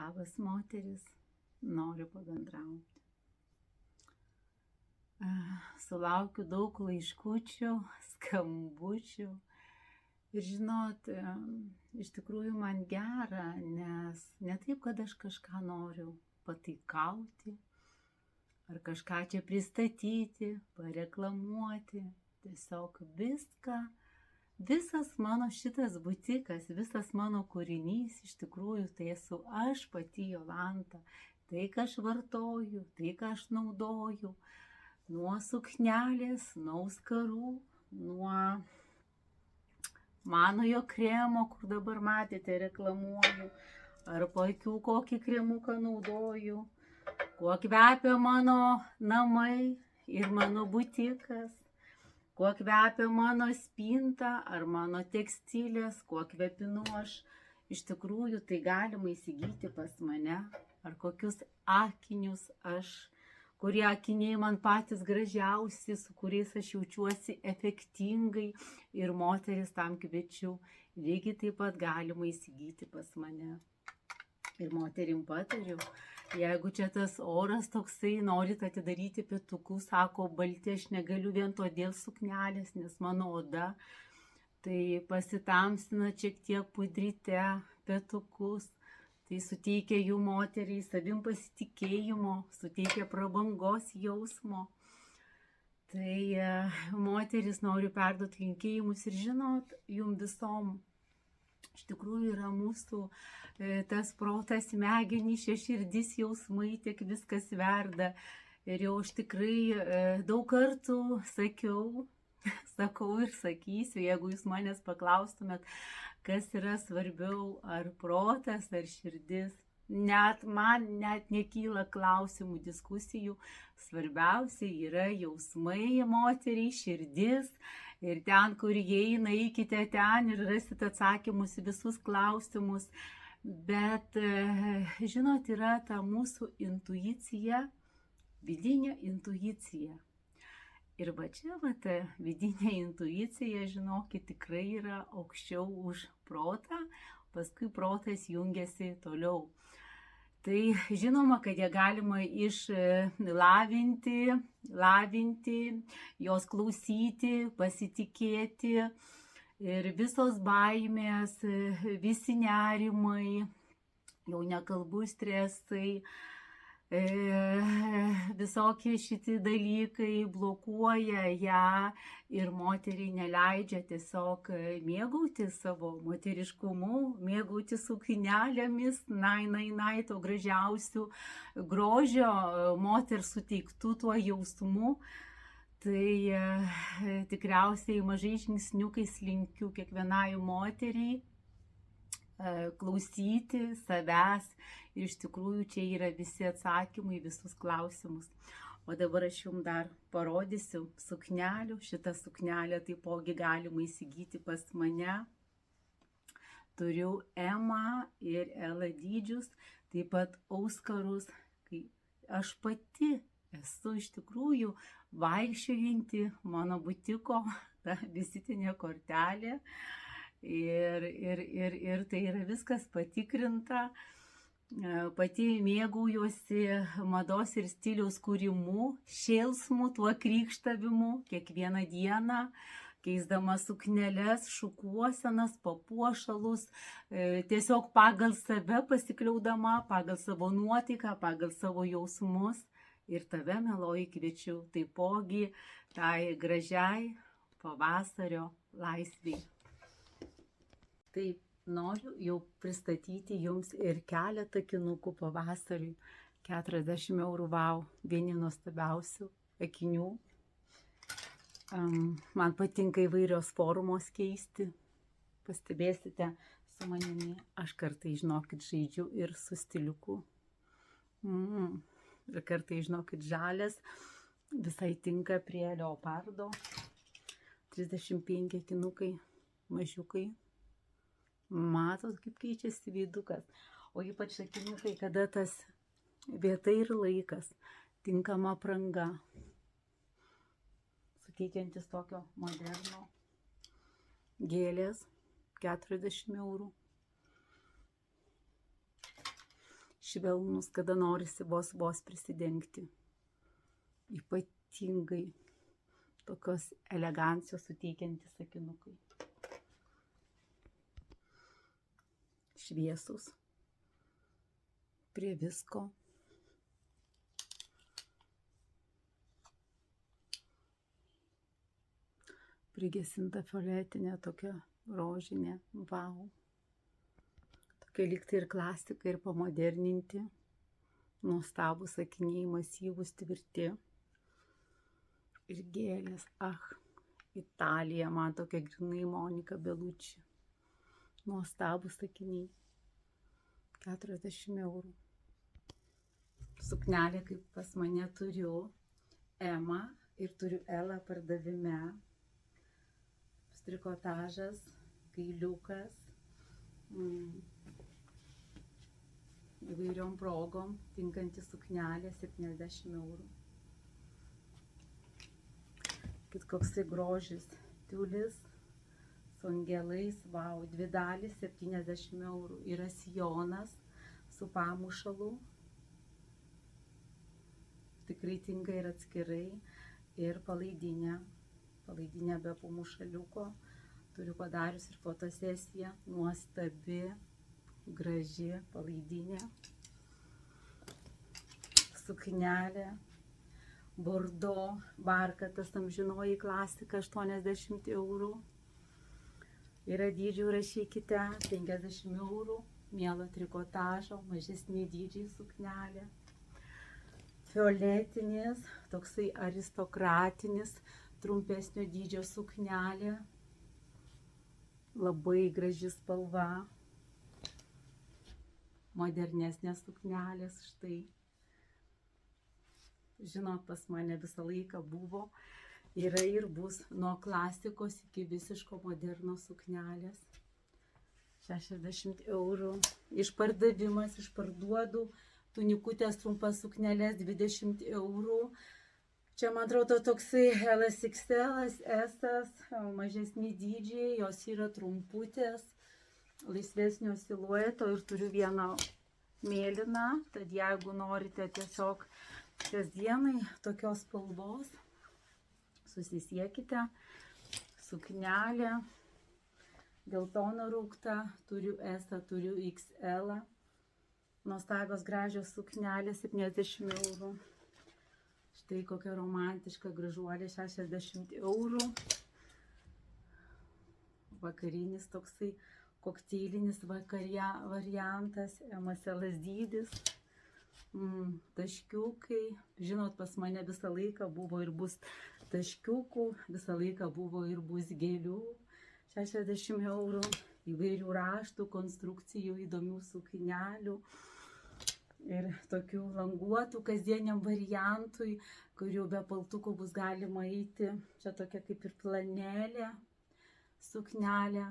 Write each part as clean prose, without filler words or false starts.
Labas moteris, noriu pabendrauti. Sulaukiu daug laiškučių, skambučių. Ir žinot, iš tikrųjų man gera, nes ne taip, kad aš kažką noriu pataikauti, ar kažką čia pristatyti, pareklamuoti. Tiesiog visas mano šitas butikas, visas mano kūrinys, iš tikrųjų tai esu aš pati Jolanta. Tai, ką aš vartoju, tai, ką aš naudoju. Nuo suknelės, nuo auskarų, nuo manojo kremo, kur dabar matėte, reklamuoju, ar pakių kokį kremuką naudoju, kuo kvepia mano namai ir mano butikas, kuo kvepia mano spinta ar mano tekstilės, kuo kvepinu aš. Iš tikrųjų, tai galima įsigyti pas mane, ar kokius akinius kurie akiniai man patys gražiausi, su kuriais aš jaučiuosi efektingai ir moteris tam kviečiu. Lygiai taip pat galima įsigyti pas mane. Ir moterim patariu, jeigu čia tas oras toksai, norit atidaryti petukus, sako balti, aš negaliu vien todėl suknelės, nes mano oda, tai pasitamsina šiek tiek pudryte petukus. Tai suteikia jų moteriai savim pasitikėjimo, suteikia prabangos jausmo. Tai moteris noriu perduoti linkėjimus ir žinot, jum visom iš tikrųjų yra mūsų tas protas, smegenys, širdis, jausmai, tiek viskas verda. Ir jau aš tikrai daug kartų sakau ir sakysiu, jeigu jūs manęs paklaustumėt, kas yra svarbiau, ar protas, ar širdis. Man nekyla klausimų, diskusijų. Svarbiausia yra jausmai moteriai, širdis. Ir ten, kur įeina, eikite ten ir rasite atsakymus į visus klausimus. Bet, žinot, yra ta mūsų intuicija, vidinė intuicija. Ir va čia, ta vidinė intuicija, žinokit, tikrai yra aukščiau už protą, paskui protas jungiasi toliau. Tai žinoma, kad ją galima lavinti, jos klausyti, pasitikėti. Ir visos baimės, visi nerimai, jau nekalbu stresai, visokie šitie dalykai blokuoja ją ir moteriai neleidžia tiesiog mėgauti savo moteriškumu, mėgauti suknelėmis, to gražiausių grožio moters suteiktų tuo jausmu. Tai tikriausiai mažais žingsniukais linkiu kiekvienai moteriai klausyti savęs ir iš tikrųjų čia yra visi atsakymai, visus klausimus. O dabar aš jums dar parodysiu suknelių. Šitą suknelę taipogi galima įsigyti pas mane. Turiu M ir L dydžius, taip pat auskarus. Aš pati esu iš tikrųjų vaikščiojanti mano butiko vizitinė kortelė. Ir tai yra viskas patikrinta. Pati mėgaujuosi mados ir stiliaus kūrimu, šėlsmu, tuo krykštavimu kiekvieną dieną, keisdama sukneles, šukuosenas, papuošalus, tiesiog pagal save pasikliaudama, pagal savo nuotaiką, pagal savo jausmus. Ir tave, mieloji, kviečiu taipogi tai gražiai pavasario laisvei. Taip, noriu jau pristatyti jums ir keletą akinukų pavasariui. 40 €, wow, vieni nuostabiausių akinių. Man patinka įvairios formos keisti. Pastebėsite su manimi, aš kartai, žinokit, žaidžiu ir su stiliuku. Ir kartai, žinokit, žalias visai tinka prie leopardo. 35 akinukai, mažiukai. Matot, kaip keičiasi veidukas. O ypač akinukai, kada tas vieta ir laikas, tinkama apranga, suteikiantis tokio moderno. Gėlės, 40 €. švelnus, kada norisi vos prisidengti. Ypatingai tokios elegancijos suteikiantys akinukai. Šviesus, prie visko. Prigesinta fioletinė, tokia rožinė, vau. Tokia lygtai ir klasika, ir pamoderninti. Nuostabūs akiniai, masyvūs, tvirti. Ir gėlės, Italija, man tokia grynai Monika Bellucci. Nuostabūs akiniai. 40 eurų. Suknelė, kaip pas mane turiu Emą ir turiu Elą pardavime. Trikotažas, kailiukas, įvairiom progom, tinkanti suknelė, 70 eurų. Koksai grožis, tiulis, su angelais, vau, 2 dalys, 70 eurų. Yra sijonas su pamušalu, tikrai tinka ir atskirai, ir palaidinė be pamušaliuko. Turiu padarius ir fotosesiją, nuostabi, graži palaidinė. Suknelė, bordo, barkatas, amžinoji klasika, 80 eurų. Yra dydžių, rašykite, 50 eurų, mielo trikotažo, mažesni dydžiai suknelė. Fioletinis, toksai aristokratinis, trumpesnio dydžio suknelė, labai graži spalva, modernesnės suknelės, štai. Žinot, pas mane visą laiką buvo, yra ir bus nuo klasikos iki visiško moderno suknelės. 60 eurų. Išpardavimas, išparduodu tunikutės trumpas suknelės 20 eurų. Čia, man atrodo, toksai LXL, S, mažesni dydžiai, jos yra trumputės, laisvesnio silueto ir turiu vieną mėlyną, tad jeigu norite tiesiog kasdienai tokios spalvos, susisiekite, suknelė, geltono raukta, turiu S, turiu XL, nuostabios gražios suknelės, 70 eurų. Štai kokia romantiška gražuolė, 60 eurų. Vakarinis toksai kokteilinis variantas, MSL dydis. Taškiukai. Žinot, pas mane visą laiką buvo ir bus taškiukų, visą laiką buvo ir bus gėlių. 60 eurų. Įvairių raštų, konstrukcijų, įdomių suknelių. Ir tokių languotų kasdieniam variantui, kurių be paltukų bus galima eiti. Čia tokia kaip ir planelė, suknelė.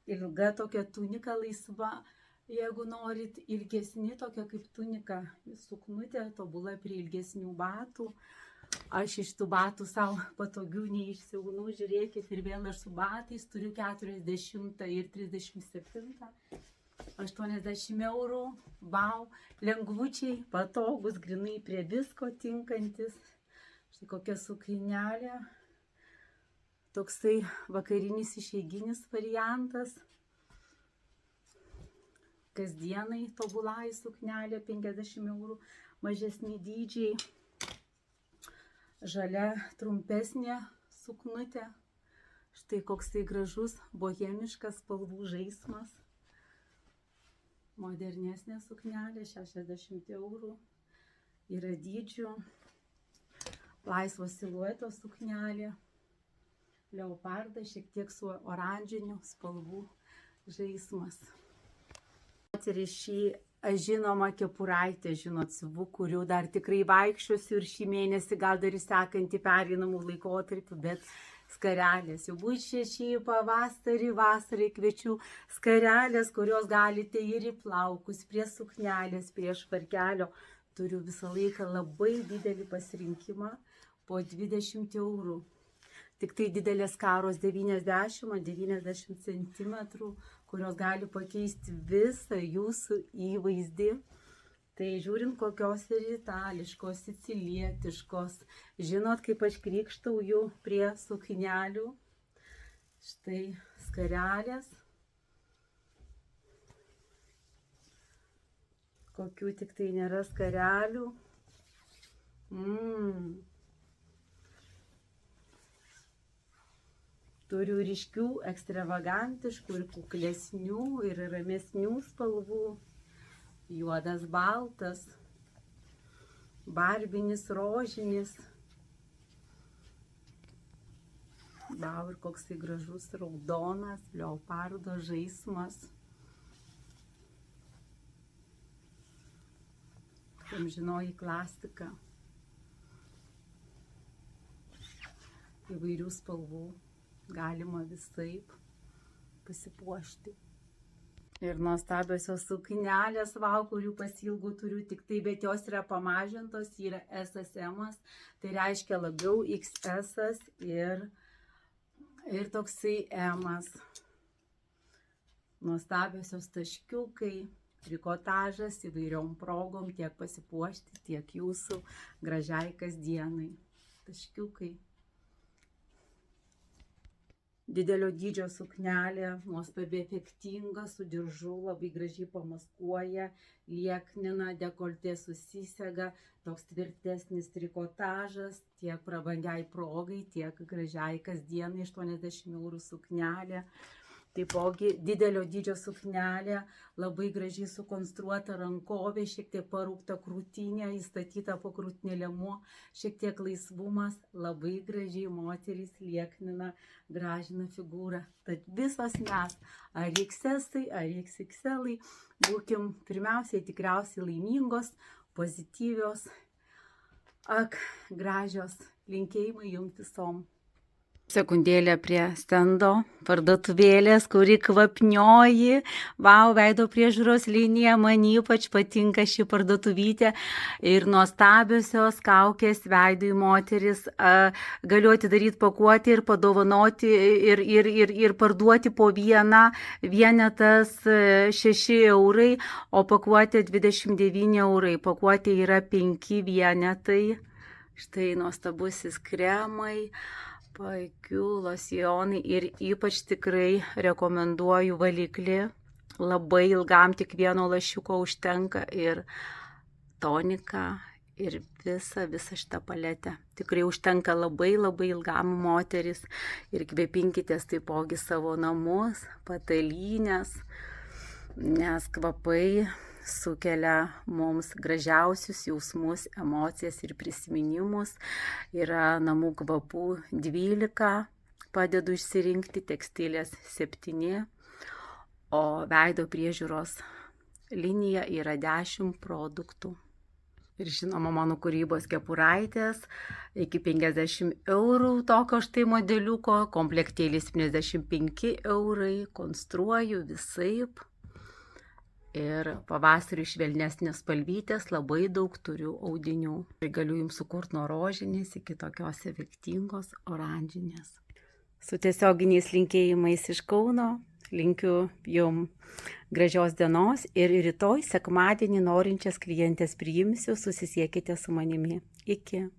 Ilga tokia tunika laisva, jeigu norit, ilgesni tokia kaip tunika, suknutė, tobula prie ilgesnių batų. Aš iš tų batų savo patogių neišsiaunu, žiūrėkit, ir vėl aš su batais turiu 40 ir 37. 80 eurų, vau, lengvučiai, patogus, grinai prie visko tinkantis. Štai kokia suknelė, toksai vakarinis išeiginis variantas. Kasdienai tobulai suknelė, 50 eurų, mažesni dydžiai. Žalia trumpesnė suknutė. Štai koksai gražus bohemiškas spalvų žaismas. Modernesnė suknelė, 60 eurų. Yra dydžių. Laisvo silueto suknelė. Leopardas, šiek tiek su oranžiniu spalvų žaismas. Ir šį žinomą kepuraitę, žinot, siuvu, kurių dar tikrai vaikščiosiu ir šį mėnesį, gal dar sekantį pereinamų laikotarpių, bet skarelės. Jau bus šeši pavasarį, vasarai kviečiu skarelės, kurios galite ir į plaukus, prie suknelės, prie švarkelio. Turiu visą laiką labai didelį pasirinkimą, po 20 eurų. Tik tai didelės karos 90 cm, kurios gali pakeisti visą jūsų įvaizdį. Tai žiūrint, kokios ir itališkos, sicilietiškos. Žinot, kaip aš krykštauju prie suknelių. Štai skarelės. Kokių tik tai nėra skarelių. Turiu ryškių, ekstravagantiškų ir kuklesnių ir ramesnių spalvų. Juodas, baltas, barbinis, rožinis. Vau, ir koksai gražus raudonas, leopardo žaismas. Amžinoji klasika. Įvairių spalvų. Galima visaip pasipuošti. Ir nuostabiosios suknelės, vau, kurių pasilgau turiu tik tai, bet jos yra pamažintos, yra SSM, tai reiškia labiau XS ir toksai M. Nuostabiosios taškiukai, trikotažas įvairiom progom, tiek pasipuošti, tiek jūsų gražiai kasdienai. Taškiukai. Didelio dydžio suknelė, nuostabiai efektinga, su diržu, labai gražiai pamaskuoja, lieknina, dekoltė susisega, toks tvirtesnis trikotažas, tiek prabangiai progai, tiek gražiai kasdienai, 80 € suknelė. Taipogi didelio dydžio suknelė, labai gražiai sukonstruota rankovė, šiek tiek parūpta krūtinė, įstatyta po krūtinė liemuo, šiek tiek laisvumas, labai gražiai moterys lieknina, gražina figūrą. Tad visos mes, ar XS-ai, ar XXL-ai, būkim pirmiausiai tikriausiai laimingos, pozityvios, gražios. Linkėjimai jums visom. Sekundėlę prie stendo parduotuvėlės, kuri kvapnioji. Vau, veido priežiūros linija, man ypač patinka ši parduotuvytė. Ir nuostabiosios kaukės veidui moteris. Galiu atidaryti pakuotę ir padovanoti ir parduoti po vieną. Vienetas 6 €, o pakuotė 29 €. Pakuotė yra 5 vienetai. Štai nuostabusis kremai. Paikių losjonai ir ypač tikrai rekomenduoju valiklį. Labai ilgam tik vieno lašiuko užtenka ir toniką ir visą šitą paletę. Tikrai užtenka labai ilgam moteris ir kvepinkitės taipogi savo namus, patalynės, nes kvapai sukelia mums gražiausius jausmus, emocijas ir prisiminimus. Yra namų kvapų 12, padedu išsirinkti, tekstilės 7, o veido priežiūros linija yra 10 produktų. Ir žinoma, mano kūrybos kepuraitės iki 50 € tokio štai modeliuko, komplektėlis 75 €, konstruoju visaip. Ir pavasarį švelnesnės spalvytės, labai daug turiu audinių. Ir galiu jums sukurti nuo rožinės iki tokios efektingos oranžinės. Su tiesioginiais linkėjimais iš Kauno, linkiu jums gražios dienos ir rytoj sekmadienį norinčias klientės priimsiu, susisiekite su manimi. Iki.